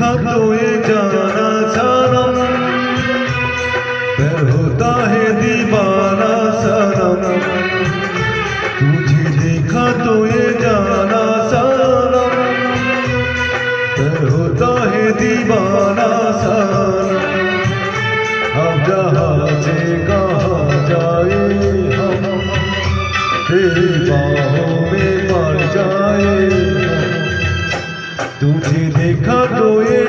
देखा तो ये जाना सनम, फिर होता है दीवाना सनम। तुझे देखा तो ये जाना सनम, फिर होता है दीवाना सनम। अब जहाँ से कहाँ जाए हम, तेरी बाहों में मर जाए। तुझे देखा तो ये